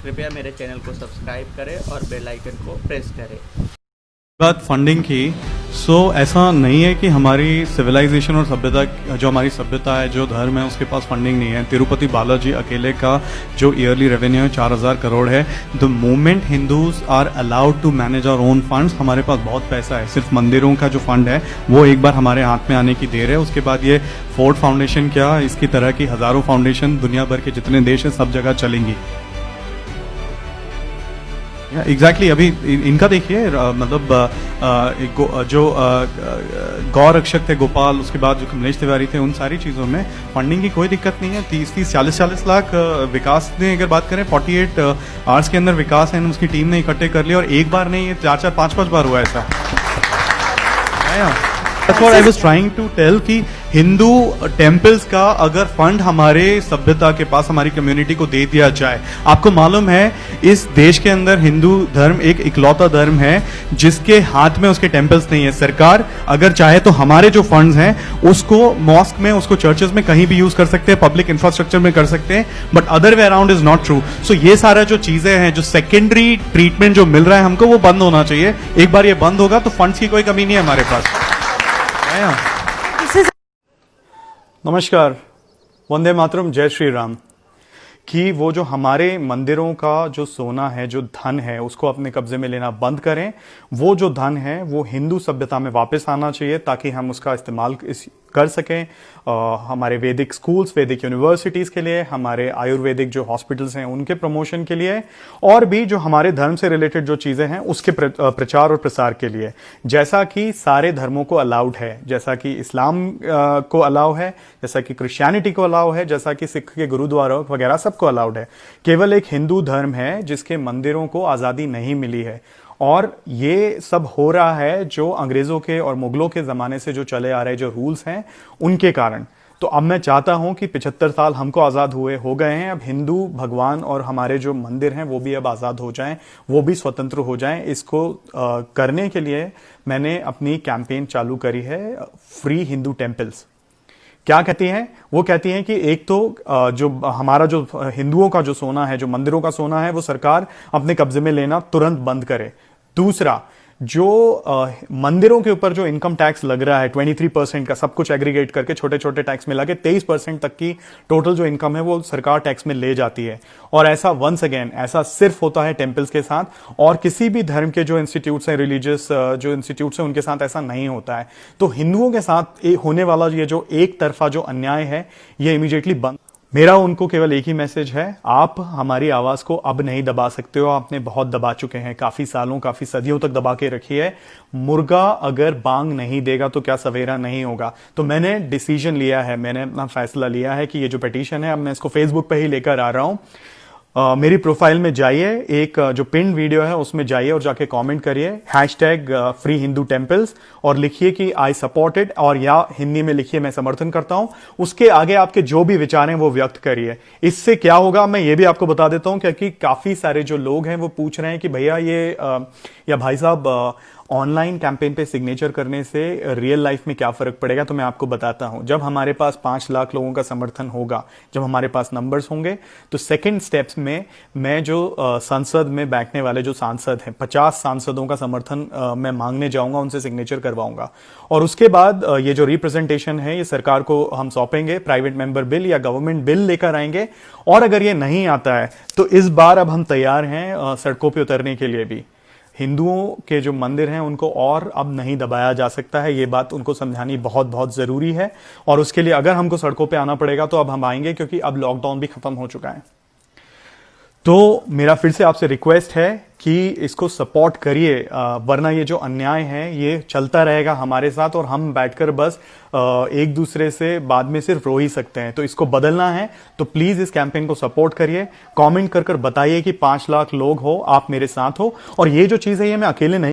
कृपया मेरे चैनल को सब्सक्राइब करें और बेल आइकन को प्रेस करें। बात फंडिंग की, ऐसा नहीं है कि हमारी सिविलाइजेशन और सभ्यता, जो हमारी सभ्यता है, जो धर्म है, उसके पास फंडिंग नहीं है। तिरुपति बालाजी अकेले का जो ईयरली रेवेन्यू है 4000 करोड़ है। The moment Hindus are allowed to manage our own funds, हमारे पास बहुत पैसा है। सिर्फ मंदिरों का जो फंड है वो एक बार हमारे हाथ में आने की देर है। उसके बाद ये फोर्ड फाउंडेशन क्या, इसकी तरह की हजारों फाउंडेशन दुनिया भर के जितने देश हैं सब जगह चलेंगी। एग्जैक्टली अभी इनका देखिए, मतलब जो गौ रक्षक थे गोपाल, उसके बाद जो कमलेश तिवारी थे, उन सारी चीज़ों में फंडिंग की कोई दिक्कत नहीं है। 30-30, 40-40 लाख विकास ने अगर बात करें 48 आवर्स के अंदर विकास है उसकी टीम ने इकट्ठे कर लिया, और एक बार नहीं, ये 4-4, 5-5 बार हुआ ऐसा। That's what I was trying to tell कि हिंदू टेम्पल्स का अगर फंड हमारे सभ्यता के पास, हमारी कम्युनिटी को दे दिया जाए। आपको मालूम है इस देश के अंदर हिंदू धर्म एक इकलौता धर्म है जिसके हाथ में उसके टेम्पल्स नहीं है। सरकार अगर चाहे तो हमारे जो फंड्स हैं उसको मॉस्क में, उसको चर्चेस में कहीं भी यूज कर सकते हैं, पब्लिक इंफ्रास्ट्रक्चर में कर सकते हैं, but other way around is not true. So ये सारा जो चीजें हैं, जो सेकेंडरी ट्रीटमेंट जो मिल रहा है हमको, वो बंद होना चाहिए। एक बार ये बंद होगा तो फंड्स की कोई कमी नहीं है हमारे पास। नमस्कार, वंदे मातरम, जय श्री राम। कि वो जो हमारे मंदिरों का जो सोना है, जो धन है, उसको अपने कब्जे में लेना बंद करें। वो जो धन है वो हिंदू सभ्यता में वापस आना चाहिए ताकि हम उसका इस्तेमाल कर सकें हमारे वैदिक स्कूल्स, वैदिक यूनिवर्सिटीज़ के लिए, हमारे आयुर्वेदिक जो हॉस्पिटल्स हैं उनके प्रमोशन के लिए, और भी जो हमारे धर्म से रिलेटेड जो चीज़ें हैं उसके प्रचार और प्रसार के लिए। जैसा कि सारे धर्मों को अलाउड है, जैसा कि इस्लाम को अलाउ है, जैसा कि क्रिश्चियनिटी को अलाउ है, जैसा कि सिख के गुरुद्वारा वगैरह सबको अलाउड है। केवल एक हिंदू धर्म है जिसके मंदिरों को आज़ादी नहीं मिली है, और ये सब हो रहा है जो अंग्रेजों के और मुगलों के ज़माने से जो चले आ रहे जो रूल्स हैं उनके कारण। तो अब मैं चाहता हूं कि 75 साल हमको आज़ाद हुए हो गए हैं, अब हिंदू भगवान और हमारे जो मंदिर हैं वो भी अब आज़ाद हो जाएं, वो भी स्वतंत्र हो जाएं। इसको करने के लिए मैंने अपनी कैंपेन चालू करी है, फ्री हिंदू टेम्पल्स। क्या कहती हैं? वो कहती हैं कि एक तो जो हमारा जो हिंदुओं का जो सोना है, जो मंदिरों का सोना है, वो सरकार अपने कब्जे में लेना तुरंत बंद करे। दूसरा, जो मंदिरों के ऊपर जो इनकम टैक्स लग रहा है 23% का, सब कुछ एग्रीगेट करके छोटे छोटे टैक्स मिला के 23% तक की टोटल जो इनकम है वो सरकार टैक्स में ले जाती है। और ऐसा वंस अगेन ऐसा सिर्फ होता है टेम्पल्स के साथ, और किसी भी धर्म के जो इंस्टीट्यूट्स हैं, रिलीजियस जो इंस्टीट्यूट्स हैं, उनके साथ ऐसा नहीं होता है। तो हिंदुओं के साथ होने वाला ये जो एक तरफा जो अन्याय है ये इमीडिएटली बंद। मेरा उनको केवल एक ही मैसेज है, आप हमारी आवाज को अब नहीं दबा सकते हो। आपने बहुत दबा चुके हैं, काफी सालों, काफी सदियों तक दबा के रखी है। मुर्गा अगर बांग नहीं देगा तो क्या सवेरा नहीं होगा। तो मैंने डिसीजन लिया है, मैंने अपना फैसला लिया है कि ये जो पिटीशन है अब मैं इसको फेसबुक पे ही लेकर आ रहा हूं। मेरी प्रोफाइल में जाइए, एक जो पिन वीडियो है उसमें जाइए और जाके कमेंट करिए #फ्री हिंदू टेम्पल्स और लिखिए कि आई सपोर्ट इट, और या हिंदी में लिखिए मैं समर्थन करता हूं। उसके आगे आपके जो भी विचार हैं वो व्यक्त करिए। इससे क्या होगा मैं ये भी आपको बता देता हूं, क्योंकि काफी सारे जो लोग हैं वो पूछ रहे हैं कि भैया ये या भाई साहब ऑनलाइन कैंपेन पे सिग्नेचर करने से रियल लाइफ में क्या फर्क पड़ेगा। तो मैं आपको बताता हूं, जब हमारे पास 5 लाख लोगों का समर्थन होगा, जब हमारे पास नंबर्स होंगे, तो सेकंड स्टेप्स में मैं जो संसद में बैठने वाले जो सांसद हैं, 50 सांसदों का समर्थन मैं मांगने जाऊंगा, उनसे सिग्नेचर करवाऊंगा। और उसके बाद ये जो रिप्रेजेंटेशन है ये सरकार को हम सौंपेंगे, प्राइवेट मेंबर बिल या गवर्नमेंट बिल लेकर आएंगे। और अगर ये नहीं आता है तो इस बार अब हम तैयार हैं सड़कों पर उतरने के लिए भी। हिंदुओं के जो मंदिर हैं उनको और अब नहीं दबाया जा सकता है, ये बात उनको समझानी बहुत बहुत जरूरी है। और उसके लिए अगर हमको सड़कों पे आना पड़ेगा तो अब हम आएंगे, क्योंकि अब लॉकडाउन भी खत्म हो चुका है। तो मेरा फिर से आपसे रिक्वेस्ट है कि इसको सपोर्ट करिए, वरना ये जो अन्याय है ये चलता रहेगा हमारे साथ, और हम बैठकर बस एक दूसरे से बाद में सिर्फ रो ही सकते हैं। तो इसको बदलना है तो प्लीज इस कैंपेन को सपोर्ट करिए, कमेंट कर बताइए कि 5 लाख लोग हो, आप मेरे साथ हो। और ये जो चीज है ये मैं अकेले नहीं